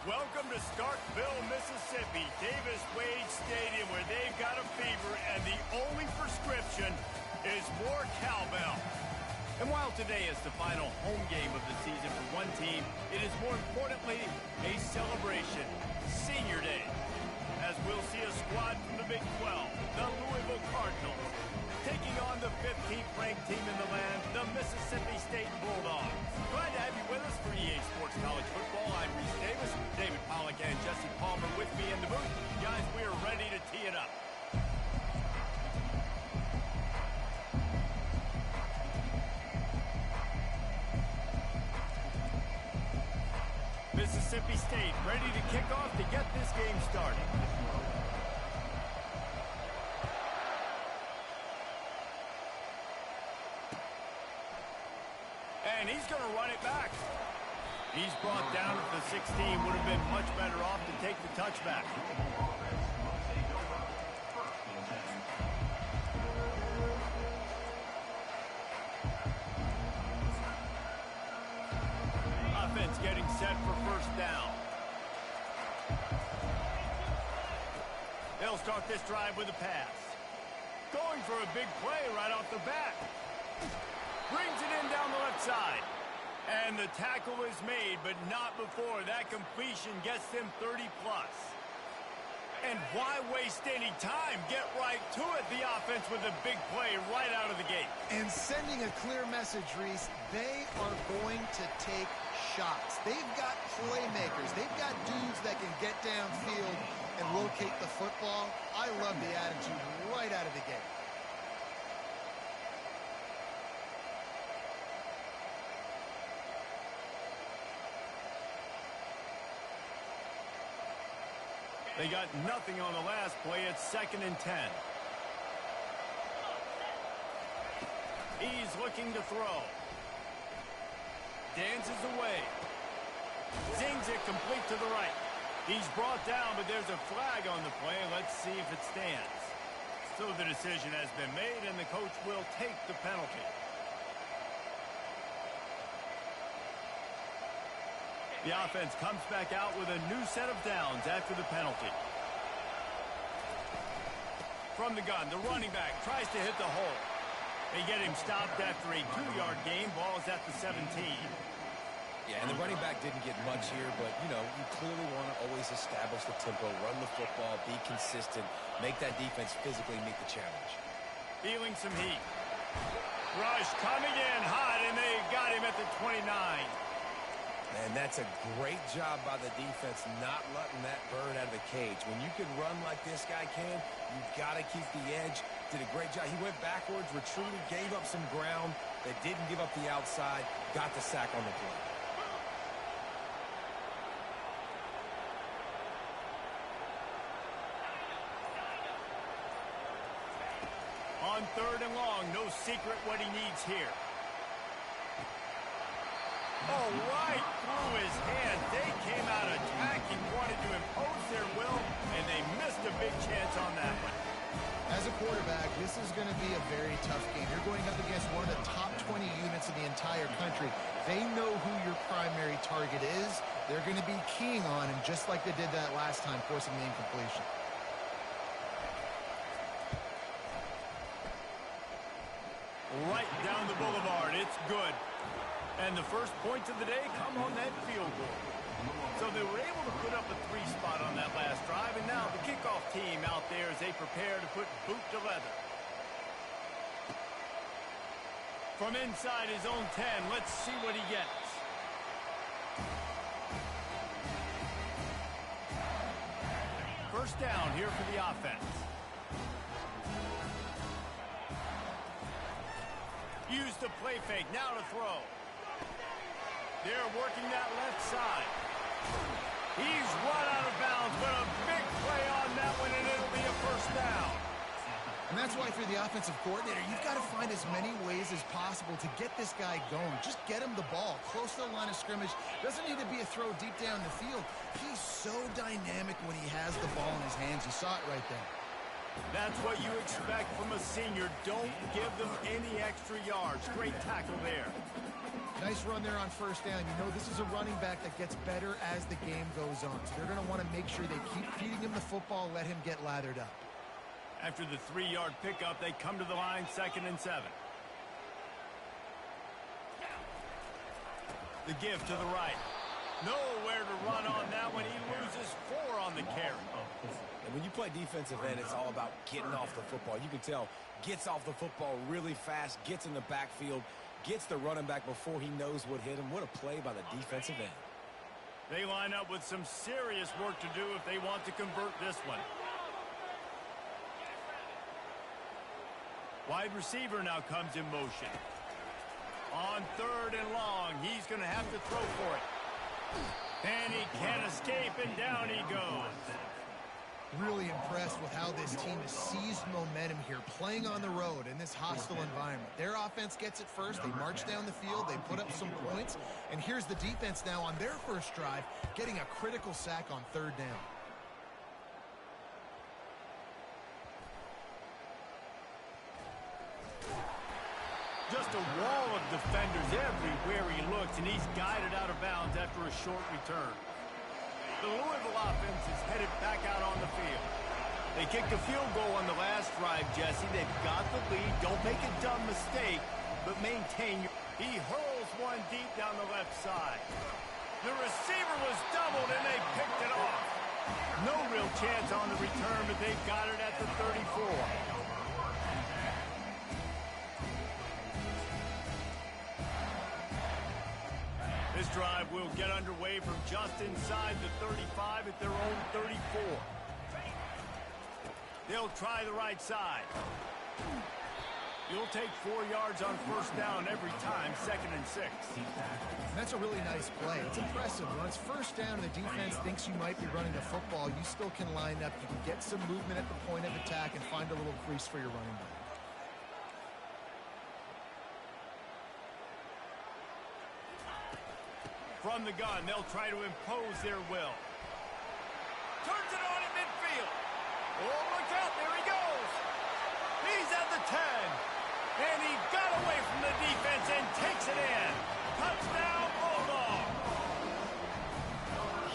Welcome to Starkville, Mississippi, Davis Wade Stadium, where they've got a fever, and the only prescription is more cowbell. And while today is the final home game of the season for one team, it is more importantly a celebration, Senior Day, as we'll see a squad from the Big 12, the Louisville Cardinals, taking on the 15th ranked team in the land, the Mississippi State Bulldogs. Glad to have you with us for EA Sports College Football. I'm Reese Davis, David Pollack and Jesse Palmer with me in the booth. Guys, we are ready to tee it up. Mississippi State ready to kick off to get this game started. And he's going to run it back. He's brought down at the 16. Would have been much better off to take the touchback. Offense getting set for first down. They'll start this drive with a pass. Going for a big play right off the bat. Brings it in down the left side. And the tackle is made, but not before that completion gets them 30+. And why waste any time? Get right to it, the offense, with a big play right out of the gate. And sending a clear message, Reese, they are going to take shots. They've got playmakers. They've got dudes that can get downfield and locate the football. I love the attitude right out of the gate. They got nothing on the last play. It's 2nd and 10. He's looking to throw. Dances away. Zings it complete to the right. He's brought down, but there's a flag on the play. Let's see if it stands. So the decision has been made, and the coach will take the penalty. The offense comes back out with a new set of downs after the penalty. From the gun, the running back tries to hit the hole. They get him stopped after a 2-yard gain. Ball is at the 17. Yeah, and the running back didn't get much here, but, you know, you clearly want to always establish the tempo, run the football, be consistent, make that defense physically meet the challenge. Feeling some heat. Rush coming in hot, and they got him at the 29. And that's a great job by the defense not letting that bird out of the cage. When you can run like this guy can, you've got to keep the edge. Did a great job. He went backwards, retreated, gave up some ground, but didn't give up the outside, got the sack on the play. On 3rd and long, no secret what he needs here. Oh, right through his hand. They came out attacking, wanted to impose their will, and they missed a big chance on that one. As a quarterback, this is going to be a very tough game. You're going up against one of the top 20 units in the entire country. They know who your primary target is. They're going to be keying on him, just like they did that last time, forcing the incompletion. Right down the boulevard. It's good. And the first points of the day come on that field goal. So they were able to put up a 3 spot on that last drive, and now the kickoff team out there as they prepare to put boot to leather. From inside his own 10, let's see what he gets. First down here for the offense. Use the play fake, now to throw. They're working that left side. He's run out of bounds, but a big play on that one, and it'll be a first down. And that's why for the offensive coordinator, you've got to find as many ways as possible to get this guy going. Just get him the ball close to the line of scrimmage. Doesn't need to be a throw deep down the field. He's so dynamic when he has the ball in his hands. You saw it right there. That's what you expect from a senior. Don't give them any extra yards. Great tackle there. Nice run there on first down. You know, this is a running back that gets better as the game goes on. So they're going to want to make sure they keep feeding him the football, let him get lathered up. After the 3-yard pickup, they come to the line, 2nd and 7. The give to the right. Nowhere to run on that one. He loses 4 on the carry. And when you play defensive end, it's all about getting off the football. You can tell, gets off the football really fast, gets in the backfield, gets the running back before he knows what hit him. What a play by the defensive end. They line up with some serious work to do if they want to convert this one. Wide receiver now comes in motion. On 3rd and long, he's going to have to throw for it. And he can't escape, and down he goes. Really impressed with how this team has seized momentum here, playing on the road in this hostile environment. Their offense gets it first. They march down the field. They put up some points. And here's the defense now on their first drive, getting a critical sack on 3rd down. Just a wall of defenders everywhere he looks, and he's guided out of bounds after a short return. The Louisville offense is headed back out on the field. They kicked a field goal on the last drive, Jesse. They've got the lead. Don't make a dumb mistake, but maintain your... He hurls one deep down the left side. The receiver was doubled, and they picked it off. No real chance on the return, but they've got it at the 34. This drive will get underway from just inside the 35 at their own 34. They'll try the right side. You'll take 4 yards on first down every time, 2nd and 6. That's a really nice play. It's impressive. When it's first down and the defense thinks you might be running the football, you still can line up. You can get some movement at the point of attack and find a little crease for your running back. From the gun, they'll try to impose their will. Turns it on in midfield. Oh, look out, there he goes. He's at the 10. And he got away from the defense and takes it in. Touchdown, Bulldog.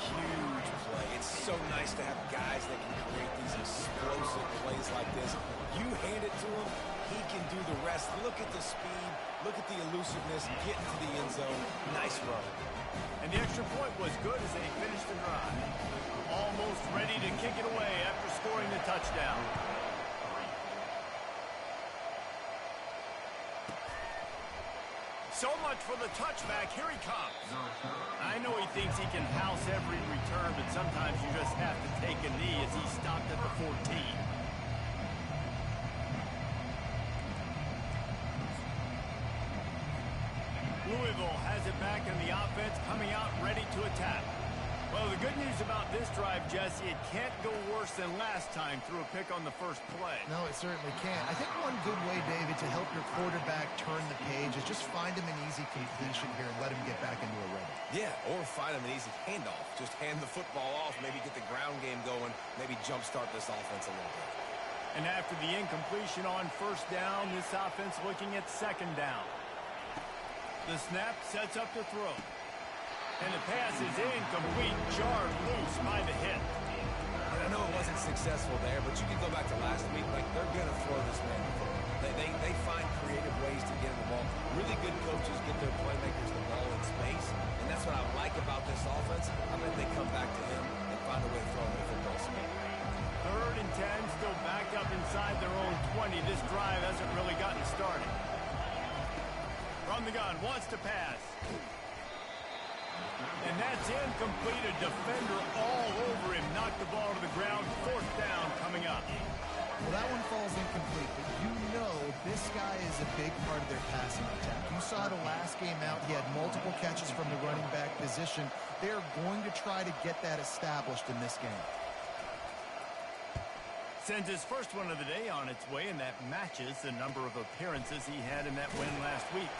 Huge play. It's so nice to have guys that can create these explosive plays like this. You hand it to him, he can do the rest. Look at the speed. Look at the elusiveness. Get into the end zone. Nice run. And the extra point was good as they finished the drive. Almost ready to kick it away after scoring the touchdown. So much for the touchback. Here he comes. I know he thinks he can house every return, but sometimes you just have to take a knee as he stopped at the 14. Louisville has it back in the offense, coming out ready to attack. Well, the good news about this drive, Jesse, it can't go worse than last time through a pick on the first play. No, it certainly can't. I think one good way, David, to help your quarterback turn the page is just find him an easy completion here and let him get back into a rhythm. Yeah, or find him an easy handoff. Just hand the football off, maybe get the ground game going, maybe jumpstart this offense a little bit. And after the incompletion on first down, this offense looking at 2nd down. The snap sets up the throw. And the pass is incomplete, jarred loose by the hit. And I know it wasn't successful there, but you can go back to last week. Like, they're going to throw this man the football. They find creative ways to get him the ball. Really good coaches get their playmakers the ball in space. And that's what I like about this offense. I bet they come back to him and find a way to throw him the football speed. 3rd and 10, still backed up inside their own 20. This drive hasn't really gotten started. From the gun, wants to pass. And that's incomplete. A defender all over him. Knocked the ball to the ground. 4th down coming up. Well, that one falls incomplete, but you know this guy is a big part of their passing attack. You saw the last game out. He had multiple catches from the running back position. They're going to try to get that established in this game. Sends his first one of the day on its way, and that matches the number of appearances he had in that win last week.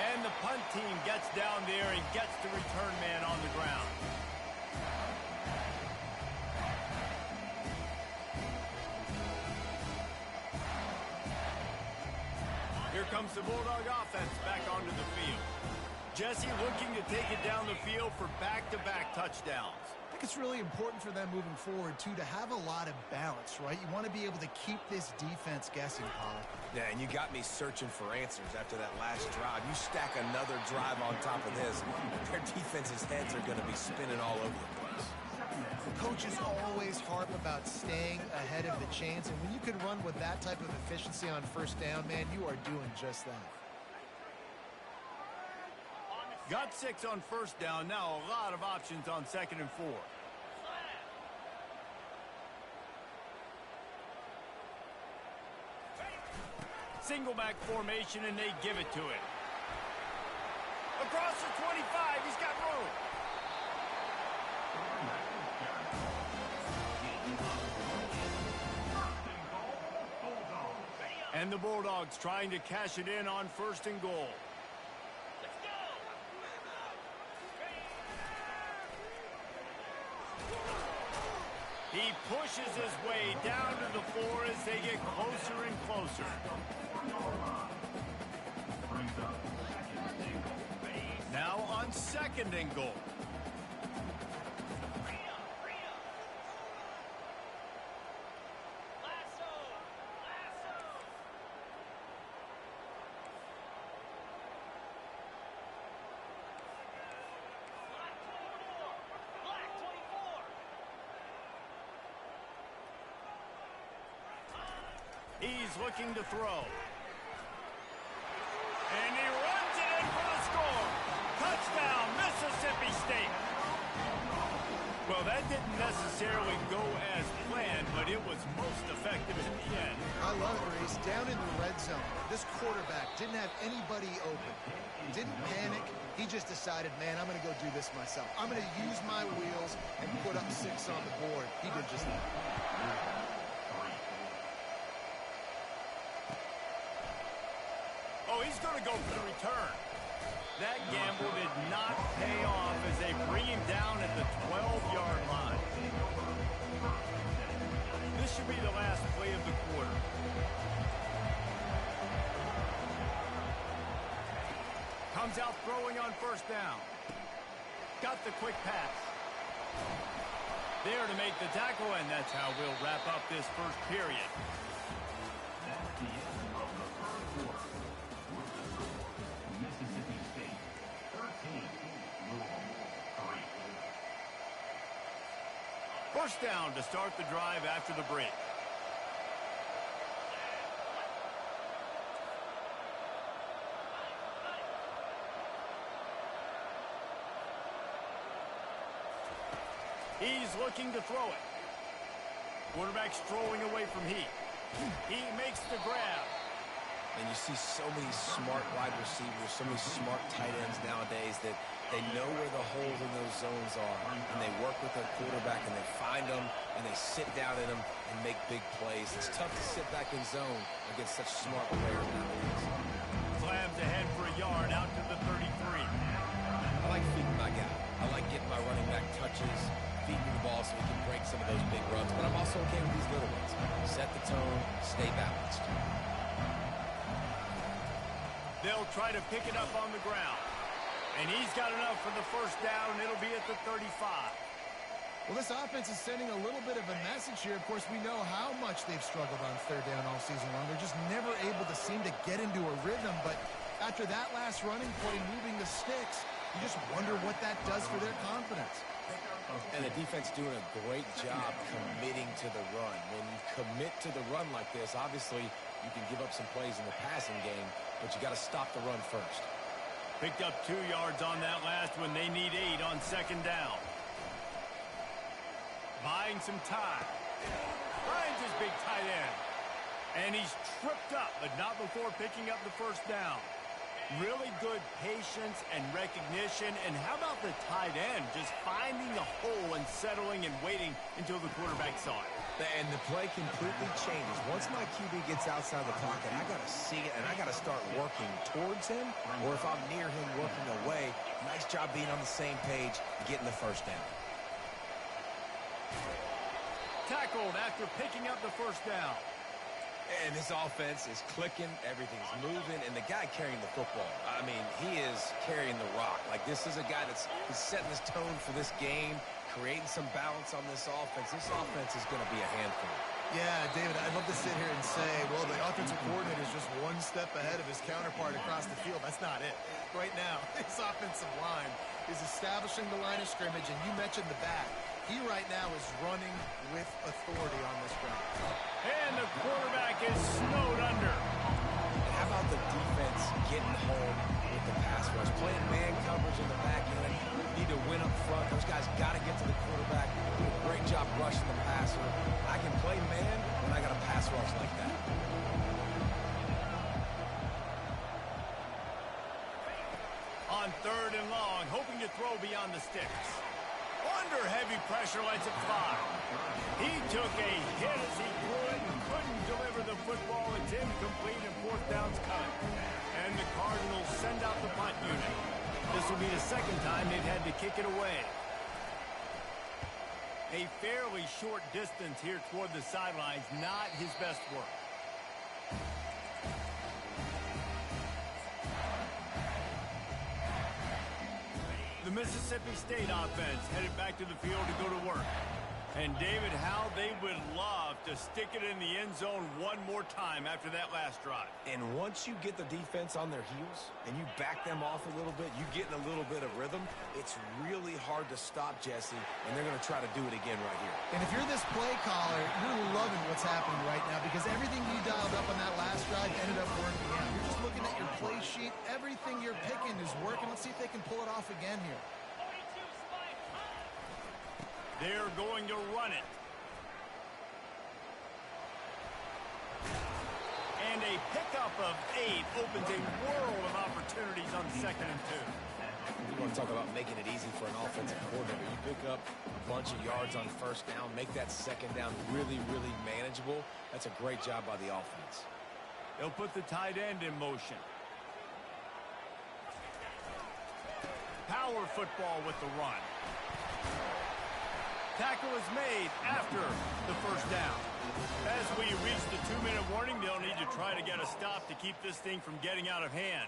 And the punt team gets down there and gets the return man on the ground. comes the Bulldog offense back onto the field. Jesse looking to take it down the field for back-to-back touchdowns. I think it's really important for them moving forward, too, to have a lot of balance, right? You want to be able to keep this defense guessing, Paul. Yeah, and you got me searching for answers after that last drive. You stack another drive on top of this, their defense's heads are going to be spinning all over the place. Coaches always harp about staying ahead of the chains, and when you can run with that type of efficiency on first down, man, you are doing just that. Got 6 on first down. Now a lot of options on 2nd and 4. Single back formation, and they give it to him. Across the 25, he's got room. And the Bulldogs trying to cash it in on 1st and goal. He pushes his way down to the floor as they get closer and closer. Now on 2nd and goal. He's looking to throw. And he runs it in for the score. Touchdown, Mississippi State. Well, that didn't necessarily go as planned, but it was most effective in the end. I love it, Reese. Down in the red zone, this quarterback didn't have anybody open. Didn't panic. He just decided, man, I'm going to go do this myself. I'm going to use my wheels and put up 6 on the board. He did just that. Oh, he's going to go for the return. That gamble did not pay off as they bring him down at the 12-yard line. This should be the last play of the quarter. Comes out throwing on 1st down. Got the quick pass. There to make the tackle, and that's how we'll wrap up this 1st period. First down to start the drive after the break. He's looking to throw it. Quarterback strolling away from Heat. He makes the grab. And you see so many smart wide receivers, so many smart tight ends nowadays that they know where the holes in those zones are, and they work with their quarterback, and they find them, and they sit down in them and make big plays. It's tough to sit back in zone against such smart players nowadays. Slams ahead for a yard out to the 33. I like feeding my guy. I like getting my running back touches, feeding the ball so he can break some of those big runs, but I'm also okay with these little ones. Set the tone, stay balanced. They'll try to pick it up on the ground. And he's got enough for the 1st down, and it'll be at the 35. Well, this offense is sending a little bit of a message here. Of course, we know how much they've struggled on 3rd down all season long. They're just never able to seem to get into a rhythm. But after that last running play, moving the sticks, you just wonder what that does for their confidence. And the defense doing a great job committing to the run. When you commit to the run like this, obviously you can give up some plays in the passing game, but you got to stop the run first. Picked up 2 yards on that last one. They need 8 on 2nd down. Buying some time. Finds his big tight end. And he's tripped up, but not before picking up the 1st down. Really good patience and recognition. And how about the tight end just finding the hole and settling and waiting until the quarterback saw it? And the play completely changes. Once my QB gets outside the pocket, I got to see it, and I got to start working towards him, or if I'm near him, working away. Nice job being on the same page, getting the 1st down. Tackled after picking up the 1st down. And this offense is clicking, everything's moving, and the guy carrying the football, I mean, he is carrying the rock. Like, this is a guy that's setting this tone for this game, creating some balance on this offense. This offense is going to be a handful. Yeah, David, I'd love to sit here and say, well, the offensive coordinator is just one step ahead of his counterpart across the field. That's not it. Right now, his offensive line is establishing the line of scrimmage, and you mentioned the back. He right now is running with authority on this ground. And the quarterback is snowed under. And how about the defense getting home with the pass rush? Playing man coverage in the back end. Need to win up front. Those guys got to get to the quarterback. Do a great job rushing the passer. I can play man when I got a pass rush like that. On 3rd and long, hoping to throw beyond the sticks. Under heavy pressure, lets it fly. He took a hit as he threw it and couldn't deliver the football. It's incomplete and 4th down's coming. And the Cardinals send out the punt unit. This will be the 2nd time they've had to kick it away. A fairly short distance here toward the sidelines, not his best work. The Mississippi State offense headed back to the field to go to work. And David, how they would love to stick it in the end zone one more time after that last drive. And once you get the defense on their heels and you back them off a little bit, you get in a little bit of rhythm, it's really hard to stop, Jesse, and they're going to try to do it again right here. And if you're this play caller, you're loving what's happening right now because everything you dialed up on that last drive ended up working out. You're just looking at your play sheet. Everything you're picking is working. Let's see if they can pull it off again here. They're going to run it. And a pickup of 8 opens a world of opportunities on 2nd and 2. You want to talk about making it easy for an offensive coordinator. You pick up a bunch of yards on 1st down, make that 2nd down really, really manageable. That's a great job by the offense. They'll put the tight end in motion. Power football with the run. Tackle is made after the 1st down. As we reach the 2-minute warning, they'll need to try to get a stop to keep this thing from getting out of hand.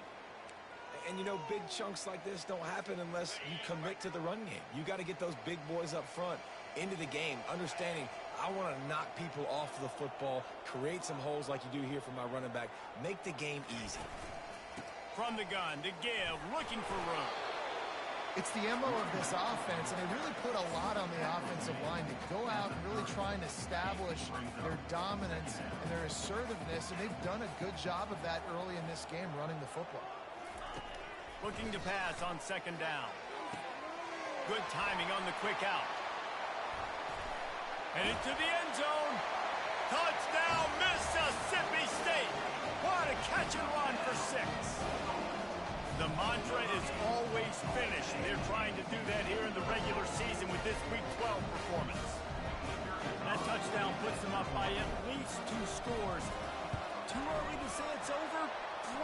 And, you know, big chunks like this don't happen unless you commit to the run game. You got to get those big boys up front into the game, understanding I want to knock people off the football, create some holes like you do here for my running back, make the game easy. From the gun, to give, looking for room. It's the MO of this offense, and they really put a lot on the offensive line to go out and really try and establish their dominance and their assertiveness, and they've done a good job of that early in this game running the football. Looking to pass on 2nd down. Good timing on the quick out. And into the end zone. Touchdown, Mississippi State. What a catch and run for 6. The mantra is always finish, and they're trying to do that here in the regular season with this Week 12 performance. That touchdown puts them up by at least 2 scores. Too early to say it's over?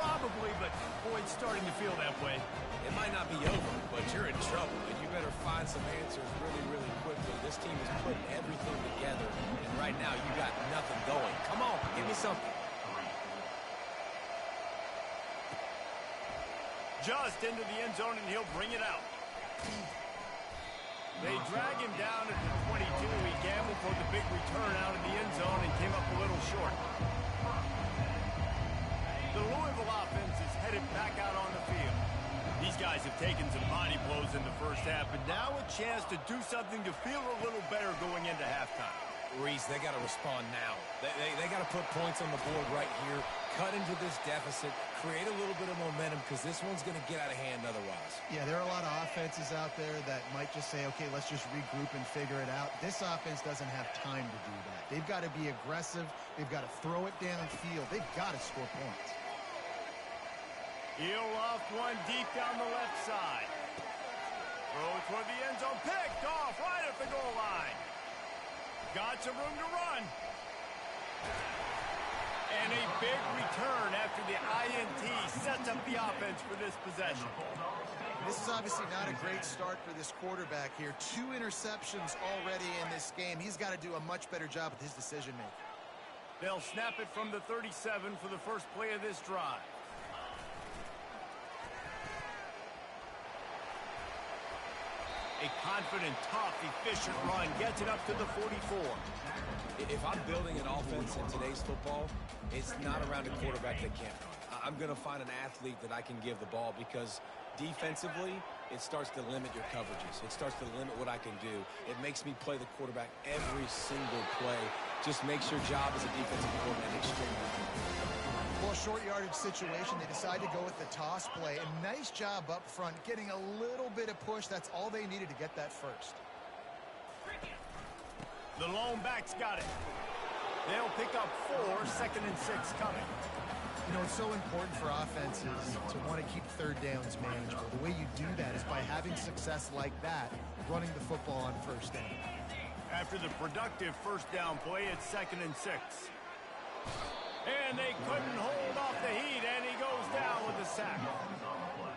Probably, but boy, it's starting to feel that way. It might not be over, but you're in trouble, and you better find some answers really, really quickly. This team is putting everything together, and right now you got nothing going. Come on, give me something. Just into the end zone, and he'll bring it out. They drag him down at the 22. He gambled for the big return out of the end zone and came up a little short. The Louisville offense is headed back out on the field. These guys have taken some body blows in the 1st half, but now a chance to do something to feel a little better going into halftime. Reese, they got to respond now. They got to put points on the board right here, cut into this deficit, create a little bit of momentum because this one's going to get out of hand otherwise. Yeah, there are a lot of offenses out there that might just say, okay, let's just regroup and figure it out. This offense doesn't have time to do that. They've got to be aggressive. They've got to throw it downfield. They've got to score points. He'll loft one deep down the left side. Throw toward the end zone. Picked off right at the goal line. Got some room to run. And a big return after the INT sets up the offense for this possession. This is obviously not a great start for this quarterback here. 2 interceptions already in this game. He's got to do a much better job with his decision-making. They'll snap it from the 37 for the first play of this drive. A confident, tough, efficient run gets it up to the 44. If I'm building an offense in today's football, it's not around a quarterback that can't run. I'm going to find an athlete that I can give the ball because defensively, it starts to limit your coverages. It starts to limit what I can do. It makes me play the quarterback every single play. Just makes your job as a defensive coordinator extremely important. Well, short yardage situation, they decide to go with the toss play. A nice job up front, getting a little bit of push. That's all they needed to get that first. The lone back's got it. They'll pick up 4, 2nd and 6 coming. You know, it's so important for offenses to want to keep third downs manageable. The way you do that is by having success like that, running the football on first down. After the productive first down play, it's 2nd and 6. And they couldn't hold off the heat, and he goes down with a sack.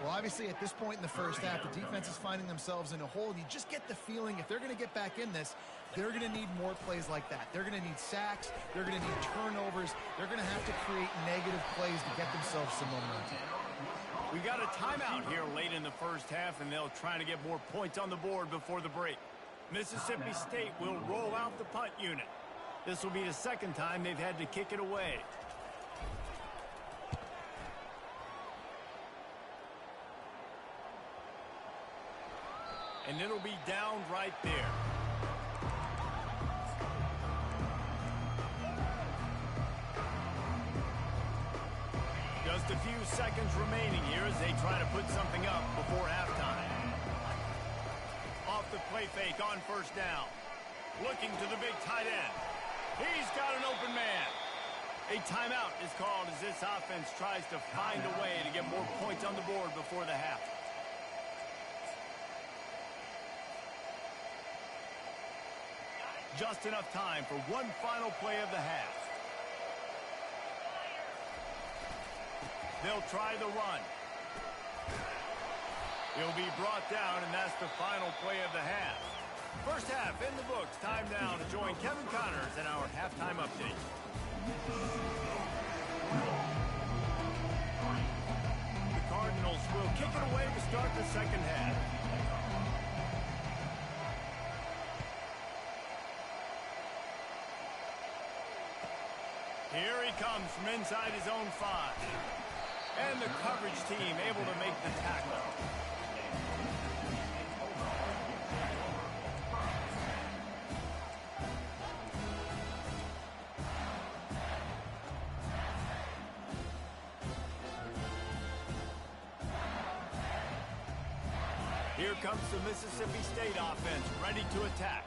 Well, obviously, at this point in the first half, the defense is finding themselves in a hole. You just get the feeling if they're going to get back in this, they're going to need more plays like that. They're going to need sacks. They're going to need turnovers. They're going to have to create negative plays to get themselves some momentum. We got a timeout here late in the first half, and they'll try to get more points on the board before the break. Mississippi State will roll out the punt unit. This will be the second time they've had to kick it away. And it'll be down right there. Just a few seconds remaining here as they try to put something up before halftime. Off the play fake on first down. Looking to the big tight end. He's got an open man. A timeout is called as this offense tries to find a way to get more points on the board before the half. Just enough time for one final play of the half. They'll try the run. He'll be brought down, and that's the final play of the half. First half in the books. Time now to join Kevin Connors in our halftime update. The Cardinals will kick it away to start the second half. Here he comes from inside his own 5. And the coverage team able to make the tackle. Here comes the Mississippi State offense ready to attack.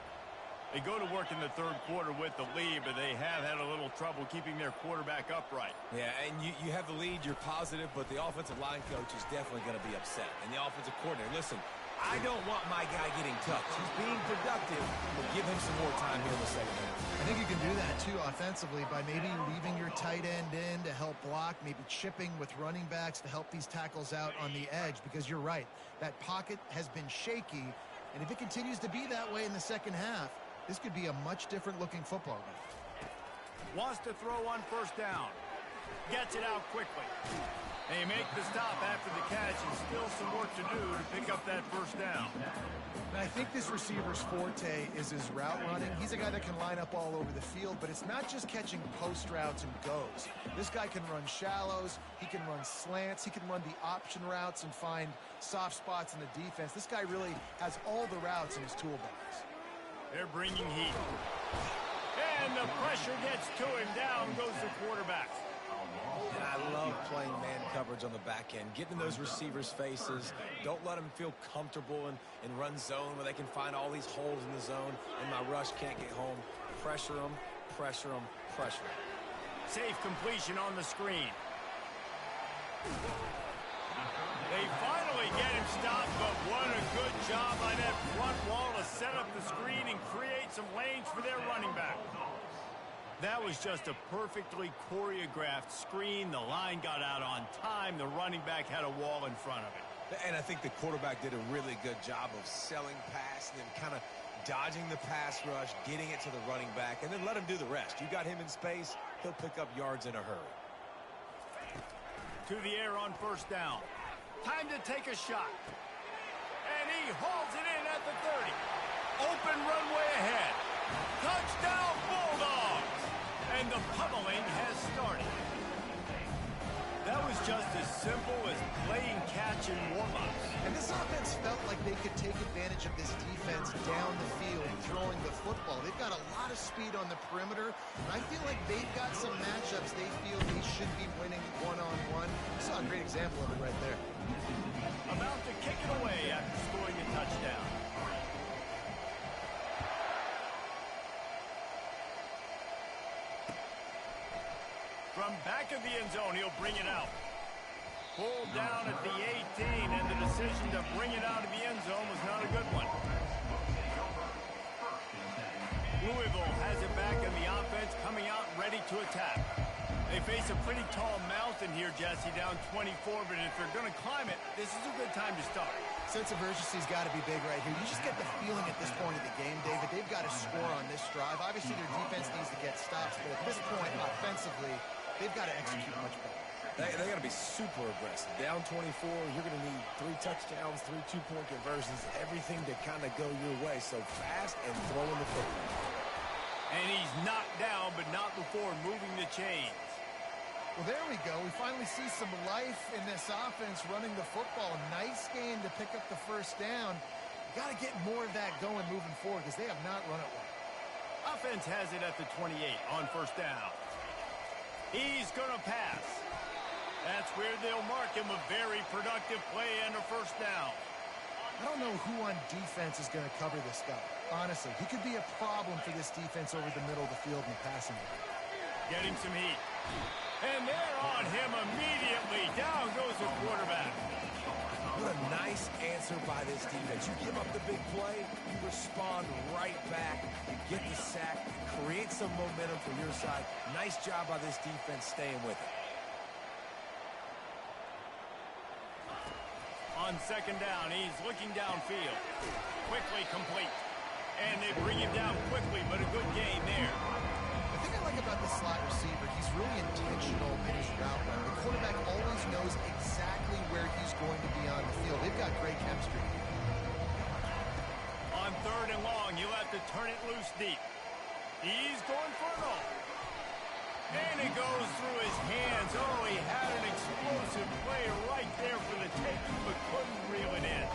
They go to work in the third quarter with the lead, but they have had a little trouble keeping their quarterback upright. Yeah, and you have the lead, you're positive, but the offensive line coach is definitely going to be upset. And the offensive coordinator, listen, I don't want my guy getting touched. He's being productive, but give him some more time here in the second half. I think you can do that, too, offensively, by maybe leaving your tight end in to help block, maybe chipping with running backs to help these tackles out on the edge, because you're right. That pocket has been shaky, and if it continues to be that way in the second half, this could be a much different-looking football game. Wants to throw on first down. Gets it out quickly. They make the stop after the catch, and still some work to do to pick up that first down. And I think this receiver's forte is his route running. He's a guy that can line up all over the field, but it's not just catching post routes and goes. This guy can run shallows. He can run slants. He can run the option routes and find soft spots in the defense. This guy really has all the routes in his toolbox. They're bringing heat. And the pressure gets to him. Down goes the quarterback. And I love playing man coverage on the back end. Get in those receivers' faces. Don't let them feel comfortable in run zone where they can find all these holes in the zone and my rush can't get home. Pressure them, pressure them, pressure them. Safe completion on the screen. They finally get him stopped, but what a good job by that front wall to set up the screen and create some lanes for their running back. That was just a perfectly choreographed screen. The line got out on time. The running back had a wall in front of it. And I think the quarterback did a really good job of selling pass and then kind of dodging the pass rush, getting it to the running back, and then let him do the rest. You got him in space, he'll pick up yards in a hurry. To the air on first down. Time to take a shot. And he hauls it in at the 30. Open runway ahead. Touchdown Bulldogs! And the pummeling has started. That was just as simple as playing catch in warm-ups. And this offense felt like they could take advantage of this defense down the field, throwing the football. They've got a lot of speed on the perimeter, and I feel like they've got some matchups they feel they should be winning one-on-one. Saw a great example of it right there. About to kick it away after scoring a touchdown. From back of the end zone, he'll bring it out. Pulled down at the 18, and the decision to bring it out of the end zone was not a good one. Louisville has it back in the offense, coming out ready to attack. They face a pretty tall mountain here, Jesse, down 24, but if they're going to climb it, this is a good time to start. Sense of urgency's got to be big right here. You just get the feeling at this point of the game, David, they've got to score on this drive. Obviously, their defense needs to get stops, but at this point, offensively, they've got to execute much better. They got to be super aggressive. Down 24, you're going to need 3 touchdowns, 3 two-point conversions, everything to kind of go your way. So fast and throwing the football. And he's knocked down, but not before moving the chains. Well, there we go. We finally see some life in this offense running the football. Nice game to pick up the first down. Got to get more of that going moving forward because they have not run it well. Offense has it at the 28 on first down. He's going to pass. That's where they'll mark him a very productive play and a first down. I don't know who on defense is going to cover this guy. Honestly, he could be a problem for this defense over the middle of the field in the passing game. Getting some heat. And they're on him immediately. Down goes the quarterback. What a nice answer by this defense. You give up the big play, you respond right back, you get the sack, create some momentum for your side. Nice job by this defense staying with it. On second down, he's looking downfield. Quickly complete. And they bring him down quickly, but a good gain there. The thing I like about the slot receiver, he's really intentional in his route running. The quarterback always knows exactly where he's going to be on the field. They've got great chemistry. On third and long, he'll have to turn it loose deep. He's going for it all. And it goes through his hands. Oh, he had an explosive play right there for the taking, but couldn't reel it in.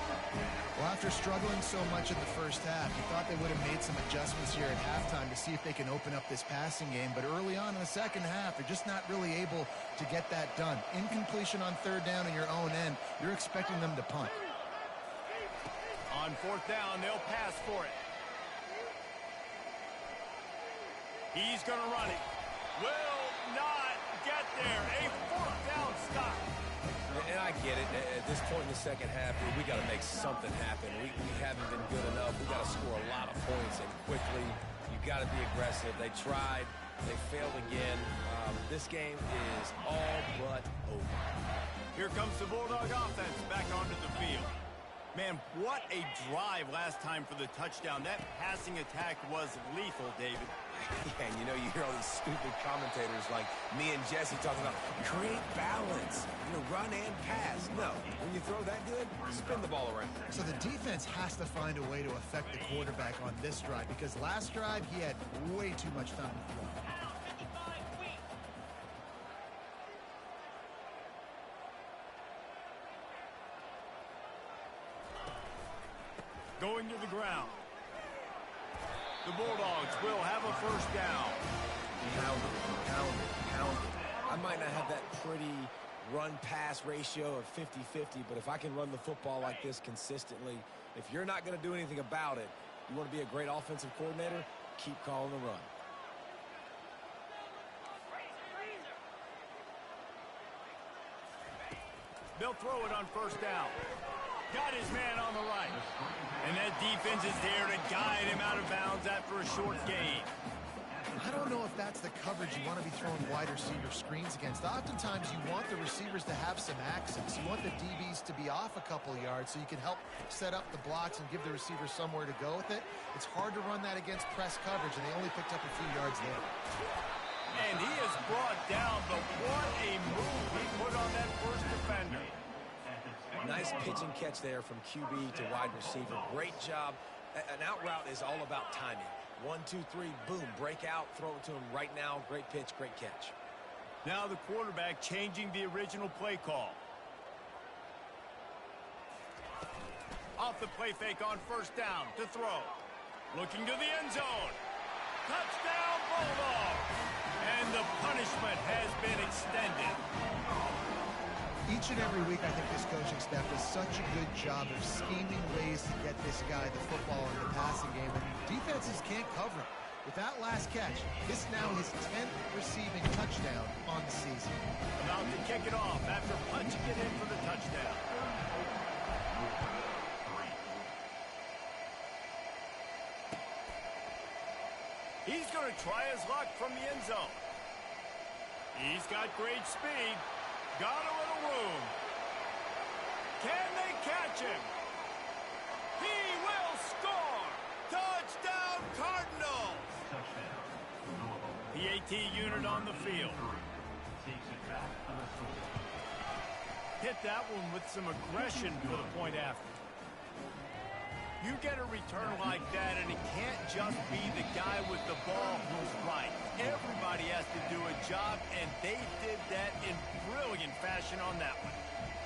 Well, after struggling so much in the first half, you thought they would have made some adjustments here at halftime to see if they can open up this passing game. But early on in the second half, they're just not really able to get that done. Incompletion on third down in your own end, you're expecting them to punt. On fourth down, they'll pass for it. He's going to run it. Will not get there. A fourth down stop. And I get it. At this point in the second half, we got to make something happen. We haven't been good enough. We got to score a lot of points and quickly. You got to be aggressive. They tried. They failed again. This game is all but over. Here comes the Bulldog offense back onto the field. Man, what a drive last time for the touchdown. That passing attack was lethal, David. Yeah, and you know, you hear all these stupid commentators like me and Jesse talking about create balance, run and pass. No, when you throw that good, spin the ball around. So the defense has to find a way to affect the quarterback on this drive because last drive he had way too much time to throw. Going to the ground. The Bulldogs will have a first down. Pound it. I might not have that pretty run-pass ratio of 50-50, but if I can run the football like this consistently, if you're not going to do anything about it, you want to be a great offensive coordinator, keep calling the run. They'll throw it on first down. Got his man on the right. And that defense is there to guide him out of bounds after a short gain. I don't know if that's the coverage you want to be throwing wide receiver screens against. Oftentimes you want the receivers to have some access. You want the DBs to be off a couple yards so you can help set up the blocks and give the receivers somewhere to go with it. It's hard to run that against press coverage, and they only picked up a few yards there. And he is brought down, but what a move he put on that first defender. Nice pitch and catch there from QB to wide receiver. Great job. An out route is all about timing. 1, 2, 3, boom, break out, throw it to him right now. Great pitch, great catch. Now the quarterback changing the original play call. Off the play fake on first down to throw. Looking to the end zone. Touchdown, Bulldogs! And the punishment has been extended. Each and every week, I think this coaching staff does such a good job of scheming ways to get this guy the football in the passing game, and defenses can't cover it. With that last catch, this now his 10th receiving touchdown on the season. About to kick it off after punching it in for the touchdown. He's going to try his luck from the end zone. He's got great speed. Got a little room. Can they catch him? He will score! Touchdown, Cardinals! The AT unit on the field. Hit that one with some aggression for the point after. You get a return like that, and it can't just be the guy with the ball who's right. Everybody has to do a job, and they did that in brilliant fashion on that one.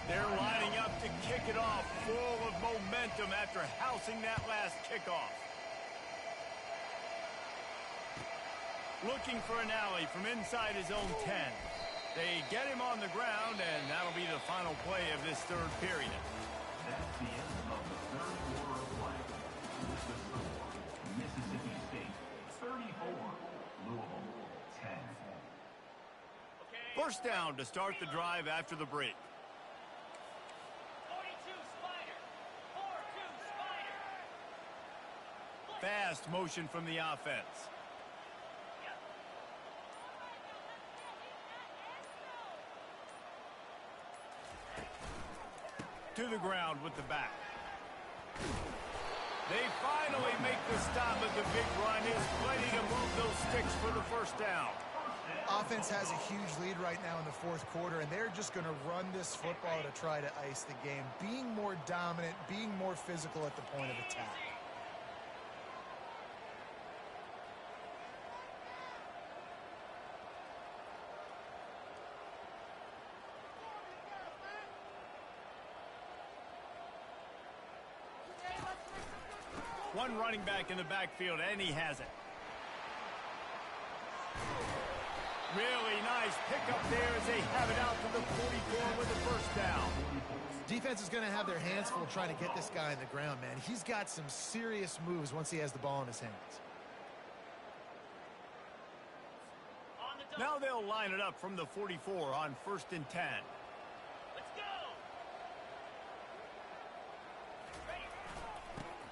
They're lining up to kick it off full of momentum after housing that last kickoff. Looking for an alley from inside his own 10. They get him on the ground, and that'll be the final play of this third period. That's the end of the third quarter of play. The score, Mississippi State 34, Louisville 10. First down to start the drive after the break. 42 Spider. 4-2 Spider. Fast motion from the offense. To the ground with the back. They finally make the stop, but the big run is plenty to move those sticks for the first down. Offense has a huge lead right now in the fourth quarter, and they're just going to run this football to try to ice the game, being more dominant, being more physical at the point of attack. One running back in the backfield, and he has it. Really nice pickup there as they have it out to the 44 with the first down. Defense is going to have their hands full trying to get this guy on the ground, man. He's got some serious moves once he has the ball in his hands. Now they'll line it up from the 44 on 1st and 10. Let's go.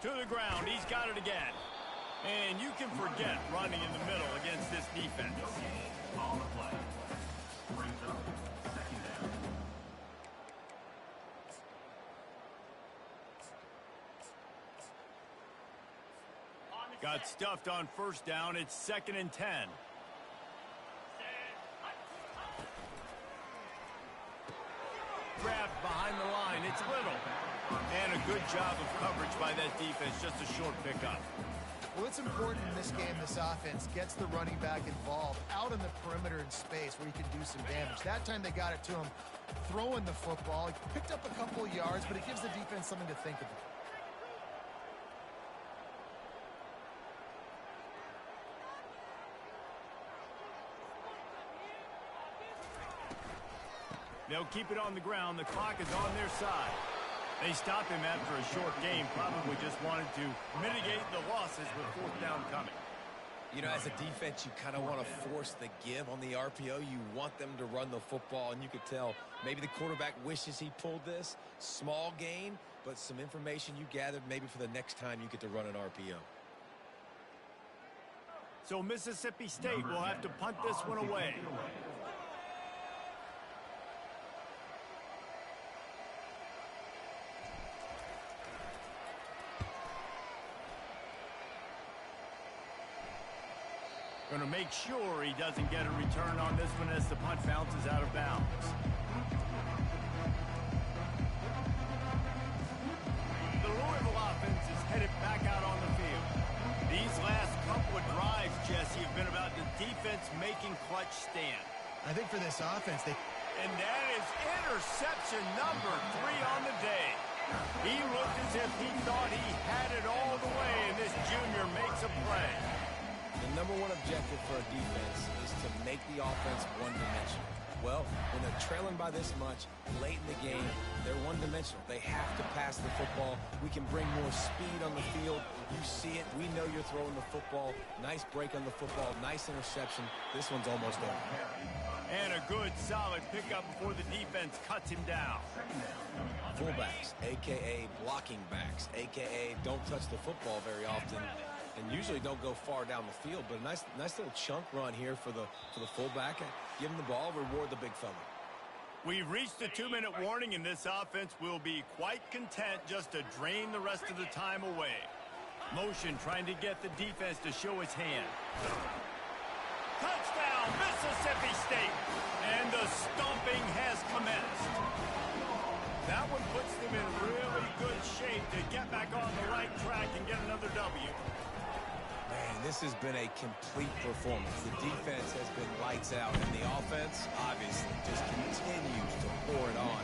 To the ground, he's got it again. And you can forget running in the middle against this defense. On the play. Brings up second down. Got stuffed on first down. It's 2nd and 10. Grabbed behind the line. It's Little. And a good job of coverage by that defense. Just a short pickup. Well, it's important in this game, this offense gets the running back involved out in the perimeter in space where he can do some damage. That time they got it to him throwing the football. He picked up a couple of yards, but it gives the defense something to think about. They'll keep it on the ground. The clock is on their side. They stopped him after a short game. Probably just wanted to mitigate the losses with 4th down coming. You know, as a defense, you kind of want to force the give on the RPO. You want them to run the football, and you could tell maybe the quarterback wishes he pulled this. Small gain, but some information you gathered maybe for the next time you get to run an RPO. So Mississippi State will have to punt this one away. Going to make sure he doesn't get a return on this one as the punt bounces out of bounds. The Louisville offense is headed back out on the field. These last couple of drives, Jesse, have been about the defense making clutch stand. I think for this offense, And that is interception number 3 on the day. He looked as if he thought he had it all the way, and this junior makes a play. The number one objective for a defense is to make the offense one-dimensional. Well, when they're trailing by this much, late in the game, they're one-dimensional. They have to pass the football. We can bring more speed on the field. You see it. We know you're throwing the football. Nice break on the football. Nice interception. This one's almost over. And a good, solid pickup before the defense cuts him down. Fullbacks, a.k.a. blocking backs, a.k.a. don't touch the football very often and usually don't go far down the field. But a nice little chunk run here for the fullback. Give him the ball, reward the big fella. We've reached the 2-minute warning, and this offense will be quite content just to drain the rest of the time away. Motion trying to get the defense to show his hand. Touchdown, Mississippi State! And the stomping has commenced. That one puts them in really good shape to get back on the right track and get another W. Man, this has been a complete performance. The defense has been lights out, and the offense, obviously, just continues to pour it on.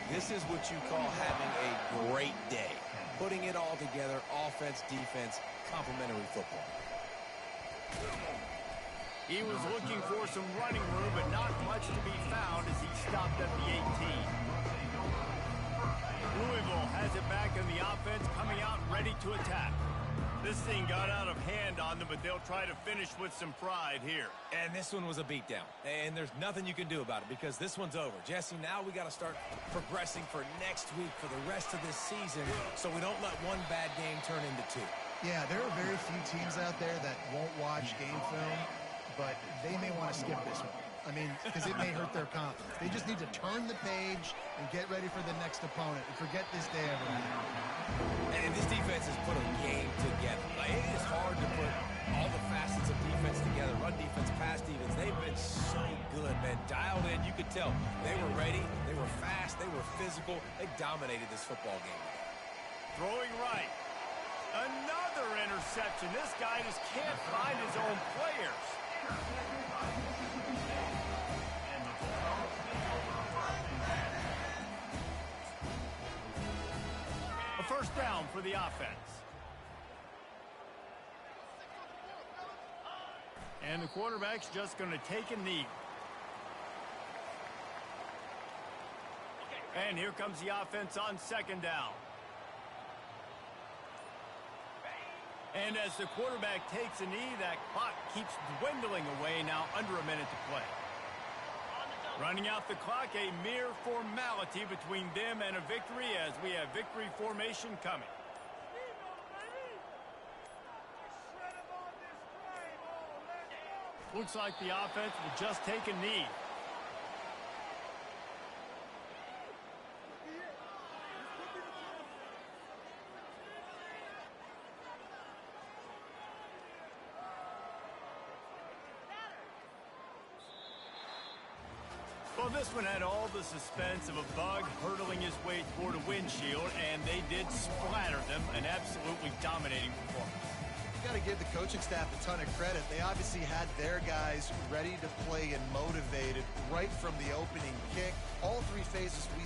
This is what you call having a great day. Putting it all together, offense, defense, complementary football. He was looking for some running room, but not much to be found as he stopped at the 18. Louisville has it back in the offense, coming out ready to attack. This thing got out of hand on them, but they'll try to finish with some pride here. And this one was a beatdown. And there's nothing you can do about it because this one's over. Jesse, now we got to start progressing for next week for the rest of this season so we don't let one bad game turn into 2. Yeah, there are very few teams out there that won't watch game film, but they may want to skip this one. I mean, because it may hurt their confidence. They just need to turn the page and get ready for the next opponent and forget this day ever happened. And this defense has put a game together. Like, it is hard to put all the facets of defense together. Run defense, pass defense. They've been so good, man. Dialed in. You could tell they were ready. They were fast. They were physical. They dominated this football game. Throwing right. Another interception. This guy just can't find his own players. A first down for the offense. And the quarterback's just going to take a knee. And here comes the offense on second down. And as the quarterback takes a knee, that clock keeps dwindling away, now under a minute to play. Running out the clock, a mere formality between them and a victory as we have victory formation coming. Looks like the offense will just take a knee. Well, this one had all the suspense of a bug hurtling his way toward a windshield, and they did splatter them, an absolutely dominating performance. You got to give the coaching staff a ton of credit. They obviously had their guys ready to play and motivated right from the opening kick. All 3 phases we